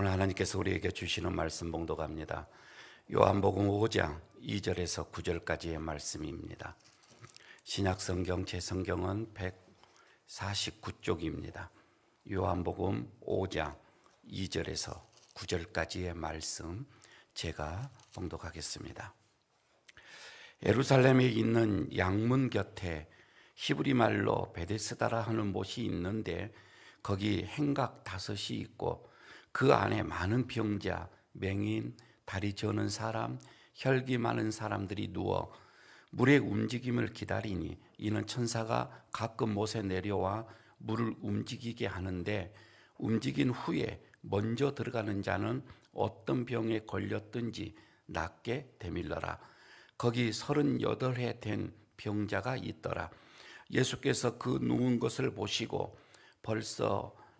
오늘 하나님께서 우리에게 주시는 말씀 봉독합니다. 요한복음 5장 2절에서 9절까지의 말씀입니다. 신약성경 제 성경은 149쪽입니다. 요한복음 5장 2절에서 9절까지의 말씀 제가 봉독하겠습니다. 예루살렘에 있는 양문 곁에 히브리 말로 베데스다라 하는 못이 있는데 거기 행각 5이 있고 그 안에 많은 병자, 맹인, 다리 저는 사람, 혈기 많은 사람들이 누워 물의 움직임을 기다리니 이는 천사가 가끔 못에 내려와 물을 움직이게 하는데 움직인 후에 먼저 들어가는 자는 어떤 병에 걸렸든지 낫게 되밀러라. 거기 38해 된 병자가 있더라. 예수께서 그 누운 것을 보시고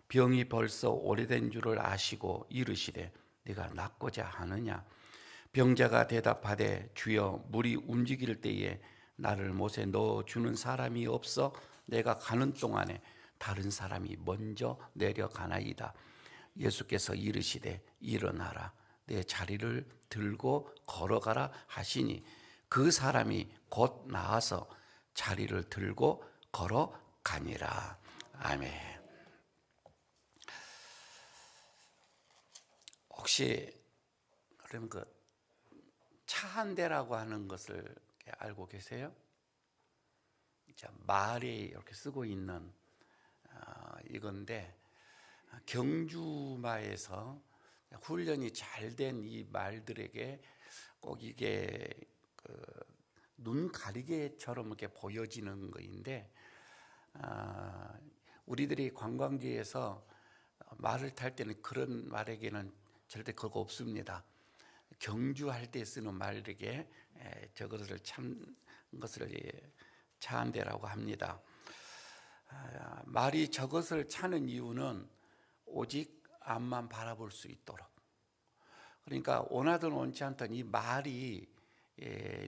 병이 벌써 오래된 줄을 아시고 이르시되 네가 낫고자 하느냐? 병자가 대답하되 주여 물이 움직일 때에 나를 못에 넣어주는 사람이 없어 내가 가는 동안에 다른 사람이 먼저 내려가나이다. 예수께서 이르시되 일어나라 내 자리를 들고 걸어가라 하시니 그 사람이 곧 나아서 자리를 들고 걸어가니라. 아멘. 혹시 그럼 그 차 한 대라고 하는 것을 알고 계세요? 말에 이렇게 쓰고 있는 이건데 경주마에서 훈련이 잘 된 이 말들에게 꼭 이게 눈 가리개처럼 이렇게 보여지는 거인데 우리들이 관광지에서 말을 탈 때는 그런 말에게는 절대 그거 없습니다. 경주할 때 쓰는 말에게 저것을 차 한 대라고 합니다. 말이 저것을 차는 이유는 오직 앞만 바라볼 수 있도록. 그러니까 원하든 원치 않든 이 말이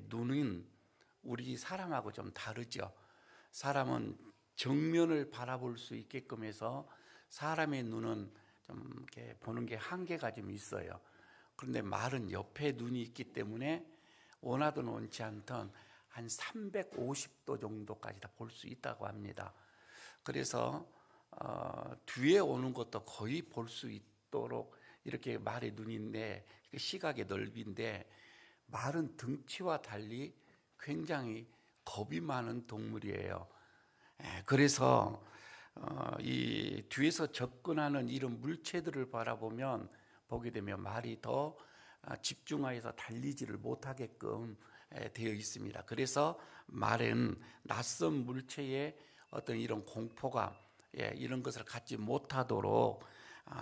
눈은 우리 사람하고 좀 다르죠. 사람은 정면을 바라볼 수 있게끔 해서 사람의 눈은 좀 이렇게 보는 게 한계가 좀 있어요. 그런데 말은 옆에 눈이 있기 때문에 원하든 원치 않든 한 350도 정도까지 다 볼 수 있다고 합니다. 그래서 뒤에 오는 것도 거의 볼 수 있도록 이렇게 말의 눈인데 시각의 넓이인데 말은 등치와 달리 굉장히 겁이 많은 동물이에요. 그래서 이 뒤에서 접근하는 이런 물체들을 바라보면 보게 되면 말이 더 집중하여서 달리지를 못하게끔 되어 있습니다. 그래서 말은 낯선 물체의 어떤 이런 공포감 이런 것을 갖지 못하도록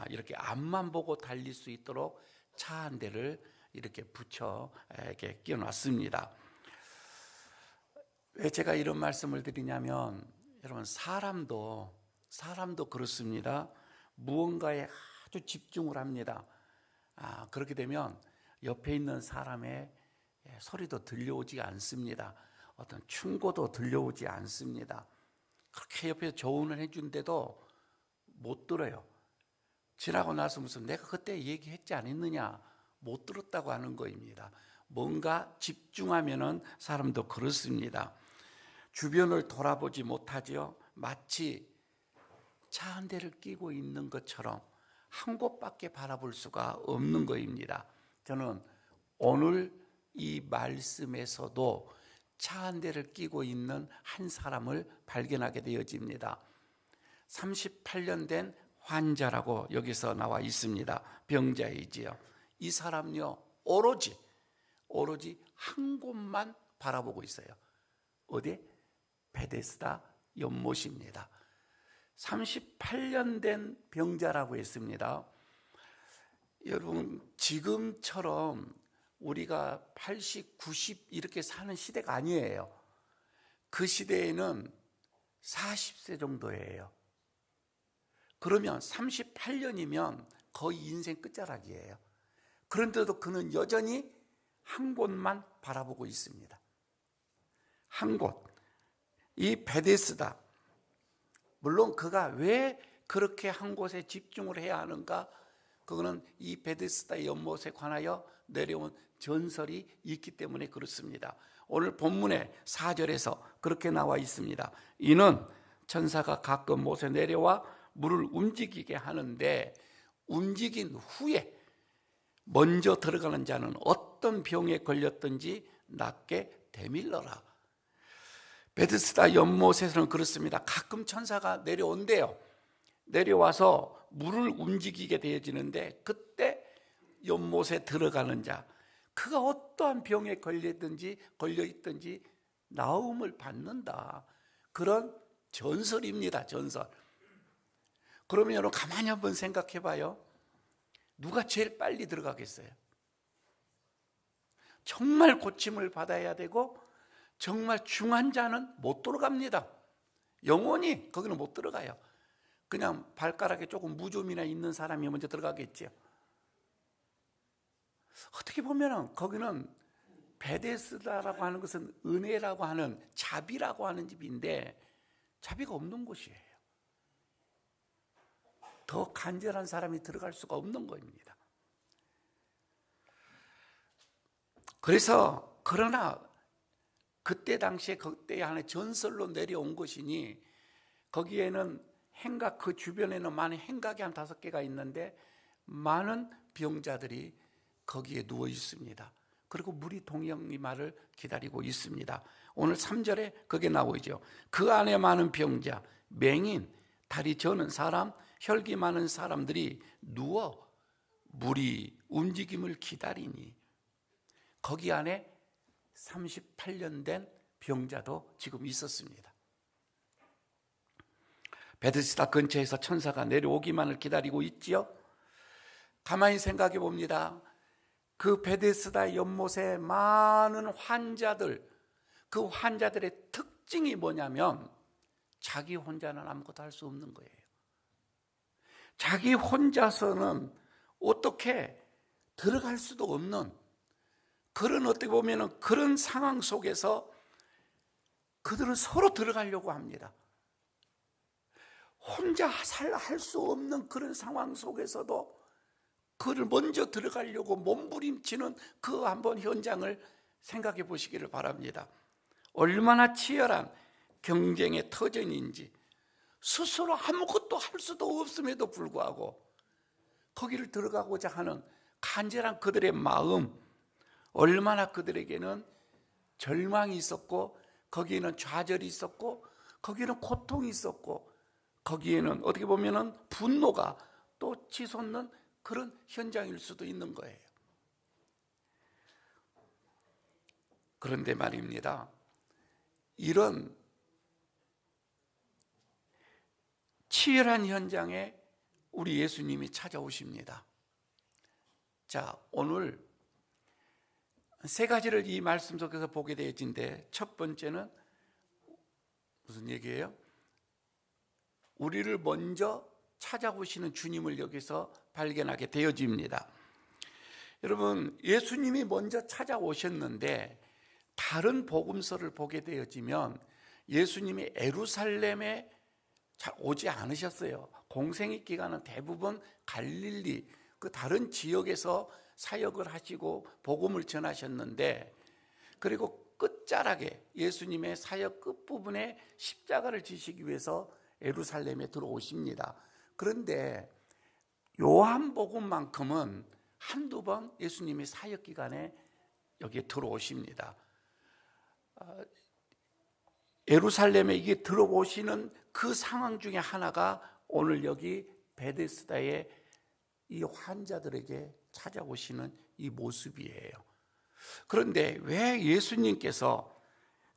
이렇게 앞만 보고 달릴 수 있도록 차 한 대를 이렇게 붙여 이렇게 끼워놨습니다. 왜 제가 이런 말씀을 드리냐면 여러분 사람도 그렇습니다. 무언가에 아주 집중을 합니다. 그렇게 되면 옆에 있는 사람의 소리도 들려오지 않습니다. 어떤 충고도 들려오지 않습니다. 그렇게 옆에서 조언을 해준데도 못 들어요. 지나고 나서 무슨 내가 그때 얘기했지 않았느냐 못 들었다고 하는 거입니다. 뭔가 집중하면은 사람도 그렇습니다. 주변을 돌아보지 못하지요. 마치 차 한 대를 끼고 있는 것처럼 한 곳밖에 바라볼 수가 없는 거입니다. 저는 오늘 이 말씀에서도 차 한 대를 끼고 있는 한 사람을 발견하게 되어집니다. 38년 된 환자라고 여기서 나와 있습니다. 병자이지요. 이 사람요 오로지 한 곳만 바라보고 있어요. 어디? 베데스다 연못입니다. 38년 된 병자라고 했습니다. 여러분 지금처럼 우리가 80, 90 이렇게 사는 시대가 아니에요. 그 시대에는 40세 정도예요. 그러면 38년이면 거의 인생 끝자락이에요. 그런데도 그는 여전히 한 곳만 바라보고 있습니다. 한 곳. 이 베데스다. 물론 그가 왜 그렇게 한 곳에 집중을 해야 하는가? 그거는 이 베데스다 연못에 관하여 내려온 전설이 있기 때문에 그렇습니다. 오늘 본문의 4절에서 그렇게 나와 있습니다. 이는 천사가 가끔 못에 내려와 물을 움직이게 하는데 움직인 후에 먼저 들어가는 자는 어떤 병에 걸렸든지 낫게 되밀러라. 베데스다 연못에서는 그렇습니다. 가끔 천사가 내려온대요. 내려와서 물을 움직이게 되어지는데 그때 연못에 들어가는 자, 그가 어떠한 병에 걸려있든지 나음을 받는다. 그런 전설입니다. 전설. 그러면 여러분 가만히 한번 생각해 봐요. 누가 제일 빨리 들어가겠어요? 정말 고침을 받아야 되고 정말 중한 자는 못 들어갑니다. 영원히 거기는 못 들어가요. 그냥 발가락에 조금 무좀이나 있는 사람이 먼저 들어가겠죠. 어떻게 보면 거기는 베데스다라고 하는 것은 은혜라고 하는 자비라고 하는 집인데 자비가 없는 곳이에요. 더 간절한 사람이 들어갈 수가 없는 겁니다. 그러나 그때 당시에 그때 안에 전설로 내려온 것이니 거기에는 행각, 그 주변에는 많은 행각이 한 5개가 있는데 많은 병자들이 거기에 누워 있습니다. 그리고 물이 동영이마를 기다리고 있습니다. 오늘 3절에 그게 나오죠. 그 안에 많은 병자, 맹인, 다리 저는 사람, 혈기 많은 사람들이 누워 물이 움직임을 기다리니 거기 안에 38년 된 병자도 지금 있었습니다. 베데스다 근처에서 천사가 내려오기만을 기다리고 있지요. 가만히 생각해 봅니다. 그 베데스다 연못에 많은 환자들, 그 환자들의 특징이 뭐냐면 자기 혼자는 아무것도 할 수 없는 거예요. 자기 혼자서는 어떻게 들어갈 수도 없는 그런, 어떻게 보면 그런 상황 속에서 그들은 서로 들어가려고 합니다. 혼자 할 수 없는 그런 상황 속에서도 그를 먼저 들어가려고 몸부림치는 그 한번 현장을 생각해 보시기를 바랍니다. 얼마나 치열한 경쟁의 터전인지, 스스로 아무것도 할 수도 없음에도 불구하고 거기를 들어가고자 하는 간절한 그들의 마음, 얼마나 그들에게는 절망이 있었고 거기에는 좌절이 있었고 거기에는 고통이 있었고 거기에는 어떻게 보면 분노가 또 치솟는 그런 현장일 수도 있는 거예요. 그런데 말입니다, 이런 치열한 현장에 우리 예수님이 찾아오십니다. 자, 오늘 3가지를 이 말씀 속에서 보게 되어진데, 첫 번째는 무슨 얘기예요? 우리를 먼저 찾아오시는 주님을 여기서 발견하게 되어집니다. 여러분, 예수님이 먼저 찾아오셨는데 다른 복음서를 보게 되어지면 예수님이 예루살렘에 잘 오지 않으셨어요. 공생의 기간은 대부분 갈릴리, 그 다른 지역에서 사역을 하시고 복음을 전하셨는데, 그리고 끝자락에 예수님의 사역 끝부분에 십자가를 지시기 위해서 예루살렘에 들어오십니다. 그런데 요한복음만큼은 한두 번 예수님이 사역 기간에 여기에 들어오십니다. 예루살렘에 이게 들어오시는 그 상황 중에 하나가 오늘 여기 베데스다의 이 환자들에게 찾아오시는 이 모습이에요. 그런데 왜 예수님께서,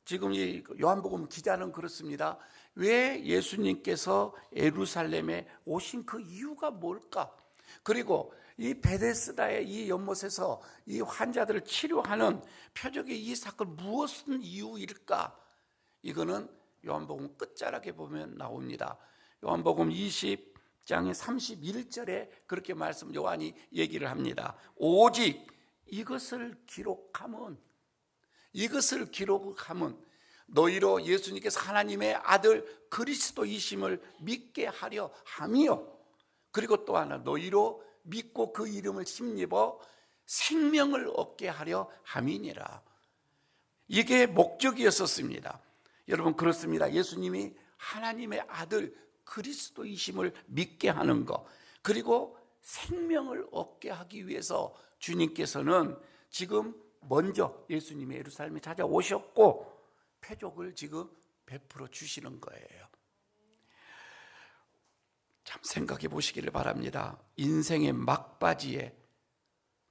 지금 이 요한복음 기자는 그렇습니다. 왜 예수님께서 예루살렘에 오신 그 이유가 뭘까? 그리고 이 베데스다의 이 연못에서 이 환자들을 치료하는 표적의 이 사건, 무엇은 이유일까? 이거는 요한복음 끝자락에 보면 나옵니다. 요한복음 20장의 31절에 그렇게 요한이 얘기를 합니다. 오직 이것을 기록함은 너희로 예수님께서 하나님의 아들 그리스도이심을 믿게 하려 함이요, 그리고 또 하나 너희로 믿고 그 이름을 힘입어 생명을 얻게 하려 함이니라. 이게 목적이었었습니다. 여러분, 그렇습니다. 예수님이 하나님의 아들 그리스도이심을 믿게 하는 것, 그리고 생명을 얻게 하기 위해서 주님께서는 지금 먼저 예수님이 예루살렘에 찾아오셨고 표적을 지금 베풀어 주시는 거예요. 참 생각해 보시기를 바랍니다. 인생의 막바지에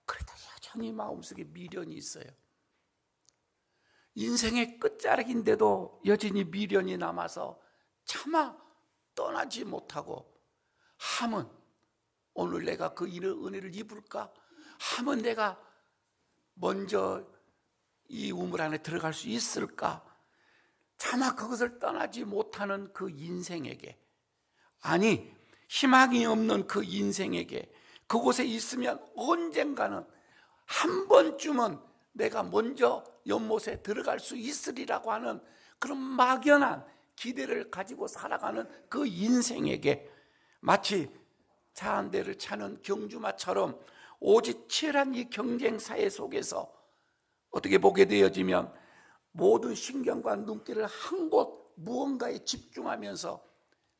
그래도 여전히 마음속에 미련이 있어요. 인생의 끝자락인데도 여전히 미련이 남아서 차마 떠나지 못하고, 하면 오늘 내가 그 은혜를 입을까? 하면 내가 먼저 이 우물 안에 들어갈 수 있을까? 차마 그것을 떠나지 못하는 그 인생에게, 아니 희망이 없는 그 인생에게, 그곳에 있으면 언젠가는 한 번쯤은 내가 먼저 연못에 들어갈 수 있으리라고 하는 그런 막연한 기대를 가지고 살아가는 그 인생에게, 마치 차 한 대를 차는 경주마처럼 오직 치열한 이 경쟁사회 속에서 어떻게 보게 되어지면 모든 신경과 눈길을 한 곳 무언가에 집중하면서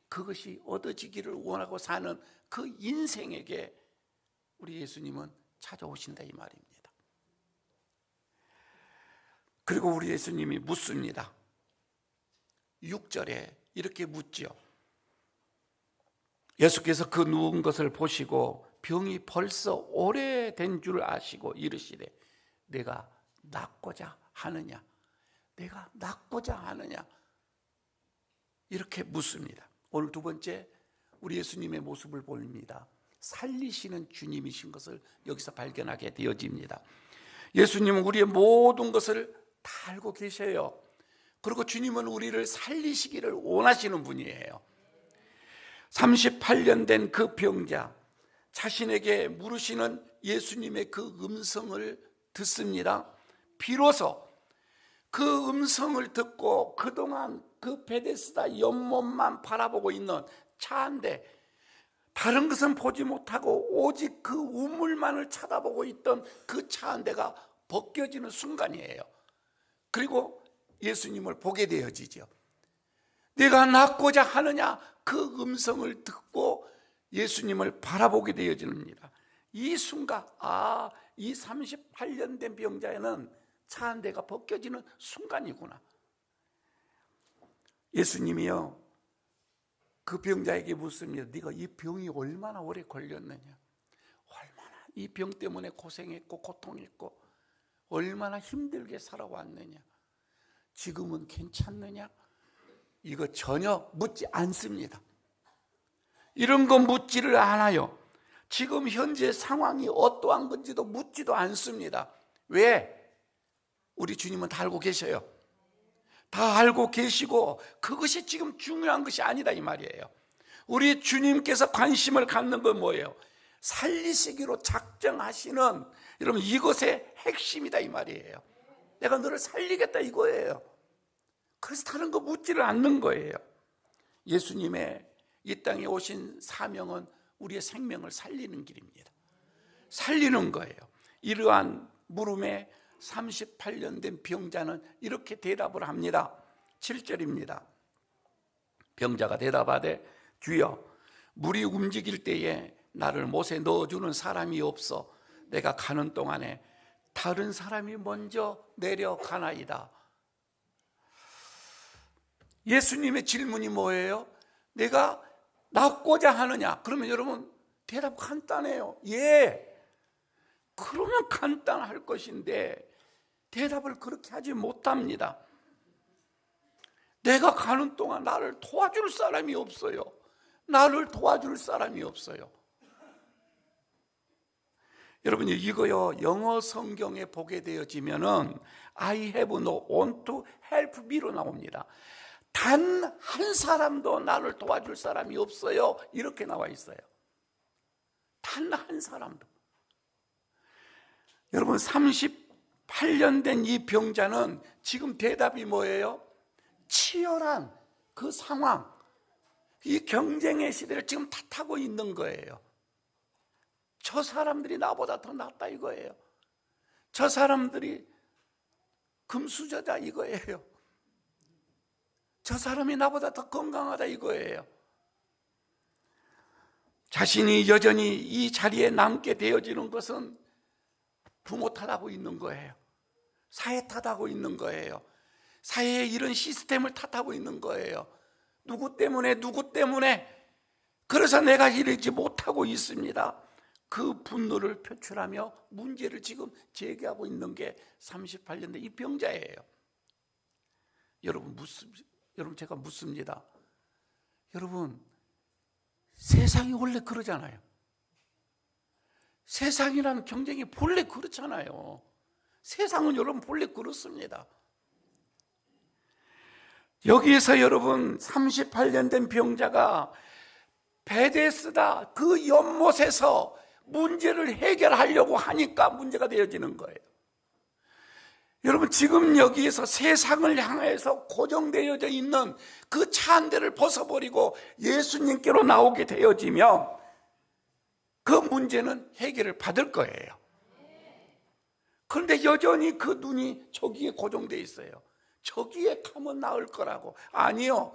그것이 얻어지기를 원하고 사는 그 인생에게 우리 예수님은 찾아오신다 이 말입니다. 그리고 우리 예수님이 묻습니다. 6절에 이렇게 묻죠. 예수께서 그 누운 것을 보시고 병이 벌써 오래된 줄 아시고 이르시되 내가 낫고자 하느냐? 내가 낫고자 하느냐? 이렇게 묻습니다. 오늘 두 번째 우리 예수님의 모습을 보입니다. 살리시는 주님이신 것을 여기서 발견하게 되어집니다. 예수님은 우리의 모든 것을 다 알고 계셔요. 그리고 주님은 우리를 살리시기를 원하시는 분이에요. 38년 된 그 병자, 자신에게 물으시는 예수님의 그 음성을 듣습니다. 비로소 그 음성을 듣고 그동안 그 베데스다 연못만 바라보고 있는 차 한 대, 다른 것은 보지 못하고 오직 그 우물만을 쳐다보고 있던 그 차 한 대가 벗겨지는 순간이에요. 그리고 예수님을 보게 되어지죠. 내가 낫고자 하느냐? 그 음성을 듣고 예수님을 바라보게 되어집니다. 이 순간, 이 38년 된 병자에는 차 한 대가 벗겨지는 순간이구나. 예수님이요, 그 병자에게 묻습니다. 네가 이 병이 얼마나 오래 걸렸느냐? 얼마나 이 병 때문에 고생했고 고통했고 얼마나 힘들게 살아왔느냐? 지금은 괜찮느냐? 이거 전혀 묻지 않습니다. 이런 거 묻지를 않아요. 지금 현재 상황이 어떠한 건지도 묻지도 않습니다. 왜? 우리 주님은 다 알고 계셔요. 다 알고 계시고 그것이 지금 중요한 것이 아니다 이 말이에요. 우리 주님께서 관심을 갖는 건 뭐예요? 살리시기로 작정하시는, 여러분, 이것의 핵심이다 이 말이에요. 내가 너를 살리겠다 이거예요. 그래서 다른 거 묻지를 않는 거예요. 예수님의 이 땅에 오신 사명은 우리의 생명을 살리는 길입니다. 살리는 거예요. 이러한 물음에 38년 된 병자는 이렇게 대답을 합니다. 7절입니다. 병자가 대답하되 주여, 물이 움직일 때에 나를 못에 넣어주는 사람이 없어 내가 가는 동안에 다른 사람이 먼저 내려가나이다. 예수님의 질문이 뭐예요? 내가 낫고자 하느냐? 그러면 여러분 대답 간단해요. 예. 그러면 간단할 것인데 대답을 그렇게 하지 못합니다. 내가 가는 동안 나를 도와줄 사람이 없어요. 나를 도와줄 사람이 없어요. 여러분, 이거요, 영어 성경에 보게 되어지면은 I have no one to help me로 나옵니다. 단 한 사람도 나를 도와줄 사람이 없어요. 이렇게 나와 있어요. 단 한 사람도. 여러분, 38년 된 이 병자는 지금 대답이 뭐예요? 치열한 그 상황, 이 경쟁의 시대를 지금 탓하고 있는 거예요. 저 사람들이 나보다 더 낫다 이거예요. 저 사람들이 금수저다 이거예요. 저 사람이 나보다 더 건강하다 이거예요. 자신이 여전히 이 자리에 남게 되어지는 것은 부모 탓하고 있는 거예요. 사회 탓하고 있는 거예요. 사회의 이런 시스템을 탓하고 있는 거예요. 누구 때문에 그래서 내가 이러지 못하고 있습니다. 그 분노를 표출하며 문제를 지금 제기하고 있는 게 38년 된 이 병자예요. 여러분 제가 묻습니다. 여러분, 세상이 원래 그러잖아요. 세상이라는 경쟁이 본래 그렇잖아요. 세상은 여러분 본래 그렇습니다. 여기에서 여러분 38년 된 병자가 베데스다 그 연못에서 문제를 해결하려고 하니까 문제가 되어지는 거예요. 여러분, 지금 여기에서 세상을 향해서 고정되어져 있는 그 차 한 대를 벗어버리고 예수님께로 나오게 되어지면 그 문제는 해결을 받을 거예요. 그런데 여전히 그 눈이 저기에 고정되어 있어요. 저기에 가면 나을 거라고. 아니요,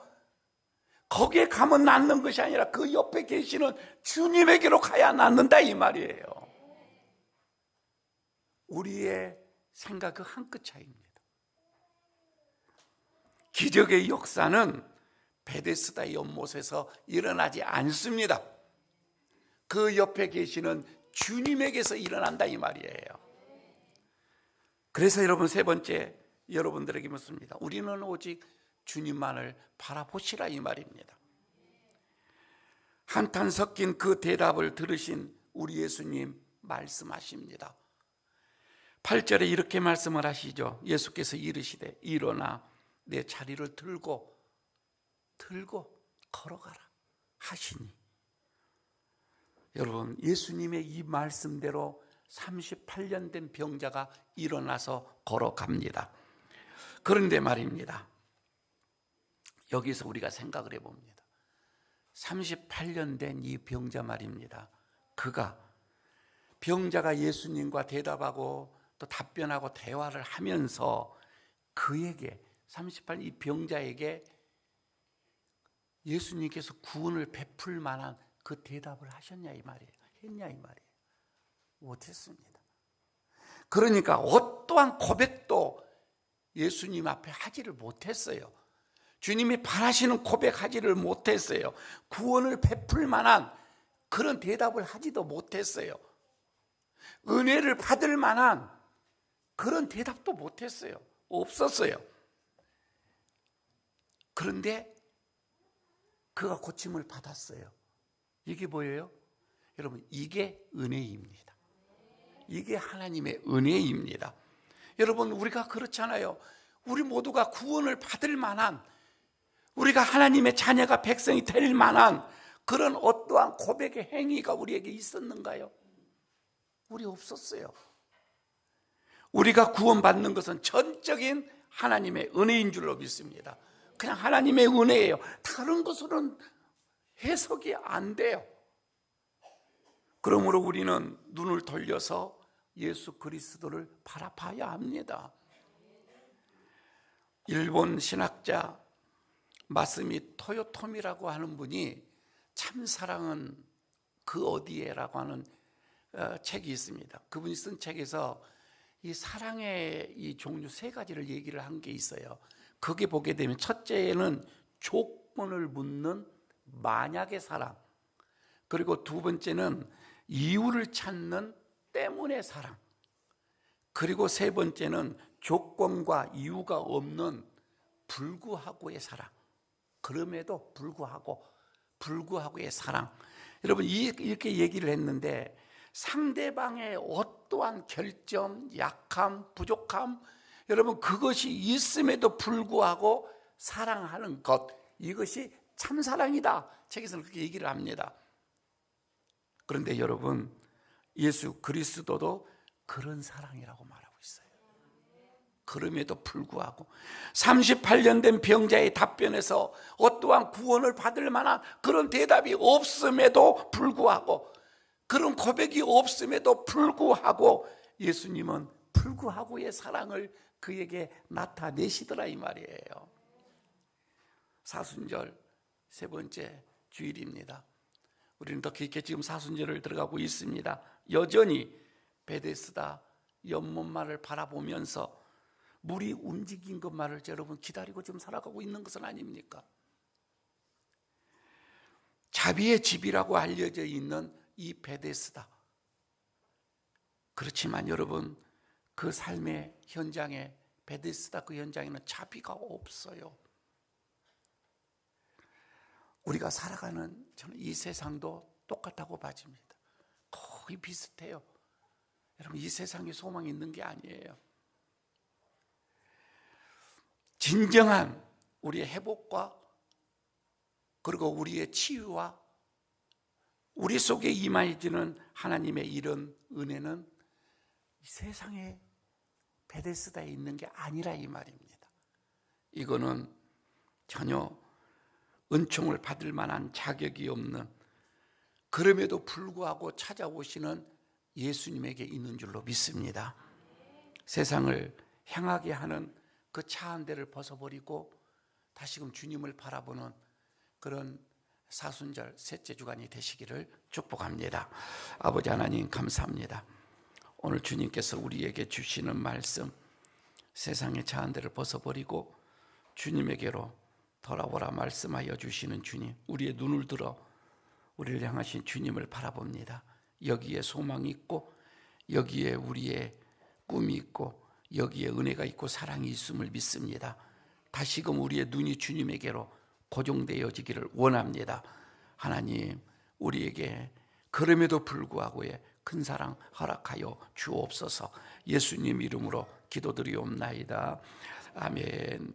거기에 가면 낫는 것이 아니라 그 옆에 계시는 주님에게로 가야 낫는다 이 말이에요. 우리의 생각 그 한 끗 차이입니다. 기적의 역사는 베데스다 연못에서 일어나지 않습니다. 그 옆에 계시는 주님에게서 일어난다 이 말이에요. 그래서 여러분, 세 번째 여러분들에게 묻습니다. 우리는 오직 주님만을 바라보시라 이 말입니다. 한탄 섞인 그 대답을 들으신 우리 예수님 말씀하십니다. 8절에 이렇게 말씀을 하시죠. 예수께서 이르시되 일어나 내 자리를 들고 걸어가라 하시니, 여러분, 예수님의 이 말씀대로 38년 된 병자가 일어나서 걸어갑니다. 그런데 말입니다, 여기서 우리가 생각을 해봅니다. 38년 된 이 병자 말입니다. 병자가 예수님과 대답하고 또 답변하고 대화를 하면서 그에게 38년 이 병자에게 예수님께서 구원을 베풀 만한 그 대답을 하셨냐 이 말이에요. 했냐 이 말이에요. 못했습니다. 그러니까 어떠한 고백도 예수님 앞에 하지를 못했어요. 주님이 바라시는 고백하지를 못했어요. 구원을 베풀 만한 그런 대답을 하지도 못했어요. 은혜를 받을 만한 그런 대답도 못했어요. 없었어요. 그런데 그가 고침을 받았어요. 이게 뭐예요? 여러분, 이게 은혜입니다. 이게 하나님의 은혜입니다. 여러분, 우리가 그렇잖아요. 우리 모두가 구원을 받을 만한, 우리가 하나님의 자녀가 백성이 될 만한 그런 어떠한 고백의 행위가 우리에게 있었는가요? 우리 없었어요. 우리가 구원받는 것은 전적인 하나님의 은혜인 줄로 믿습니다. 그냥 하나님의 은혜예요. 다른 것으로는 해석이 안 돼요. 그러므로 우리는 눈을 돌려서 예수 그리스도를 바라봐야 합니다. 일본 신학자 마스미 토요토미라고 하는 분이 참사랑은 그 어디에라고 하는 책이 있습니다. 그분이 쓴 책에서 이 사랑의 이 종류 세 가지를 얘기를 한 게 있어요. 거기 보게 되면 첫째는 조건을 묻는 만약의 사랑, 그리고 두 번째는 이유를 찾는 때문에 사랑, 그리고 세 번째는 조건과 이유가 없는 불구하고의 사랑, 그럼에도 불구하고의 사랑. 여러분, 이렇게 얘기를 했는데 상대방의 어떠한 결점, 약함, 부족함, 여러분, 그것이 있음에도 불구하고 사랑하는 것, 이것이 참사랑이다. 책에서는 그렇게 얘기를 합니다. 그런데 여러분, 예수 그리스도도 그런 사랑이라고 말하고 있어요. 그럼에도 불구하고 38년 된 병자의 답변에서 어떠한 구원을 받을 만한 그런 대답이 없음에도 불구하고 그런 고백이 없음에도 불구하고 예수님은 불구하고의 사랑을 그에게 나타내시더라 이 말이에요. 사순절 세 번째 주일입니다. 우리는 더 깊게 지금 사순절을 들어가고 있습니다. 여전히 베데스다 연못마를 바라보면서 물이 움직인 것만을 여러분 기다리고 좀 살아가고 있는 것은 아닙니까? 자비의 집이라고 알려져 있는 이 베데스다. 그렇지만 여러분, 그 삶의 현장에, 베데스다 그 현장에는 자비가 없어요. 우리가 살아가는 저는 이 세상도 똑같다고 봐집니다. 거의 비슷해요. 여러분, 이 세상에 소망이 있는 게 아니에요. 진정한 우리의 회복과 그리고 우리의 치유와 우리 속에 임하여지는 하나님의 이런 은혜는 이 세상의 베데스다에 있는 게 아니라 이 말입니다. 이거는 전혀 은총을 받을 만한 자격이 없는, 그럼에도 불구하고 찾아오시는 예수님에게 있는 줄로 믿습니다. 세상을 향하게 하는 그 차 한 대를 벗어버리고 다시금 주님을 바라보는 그런 사순절 셋째 주간이 되시기를 축복합니다. 아버지 하나님 감사합니다. 오늘 주님께서 우리에게 주시는 말씀, 세상의 차 한 대를 벗어버리고 주님에게로 돌아오라 말씀하여 주시는 주님, 우리의 눈을 들어 우리를 향하신 주님을 바라봅니다. 여기에 소망이 있고 여기에 우리의 꿈이 있고 여기에 은혜가 있고 사랑이 있음을 믿습니다. 다시금 우리의 눈이 주님에게로 고정되어지기를 원합니다. 하나님, 우리에게 그럼에도 불구하고의 큰 사랑 허락하여 주옵소서. 예수님 이름으로 기도드리옵나이다. 아멘.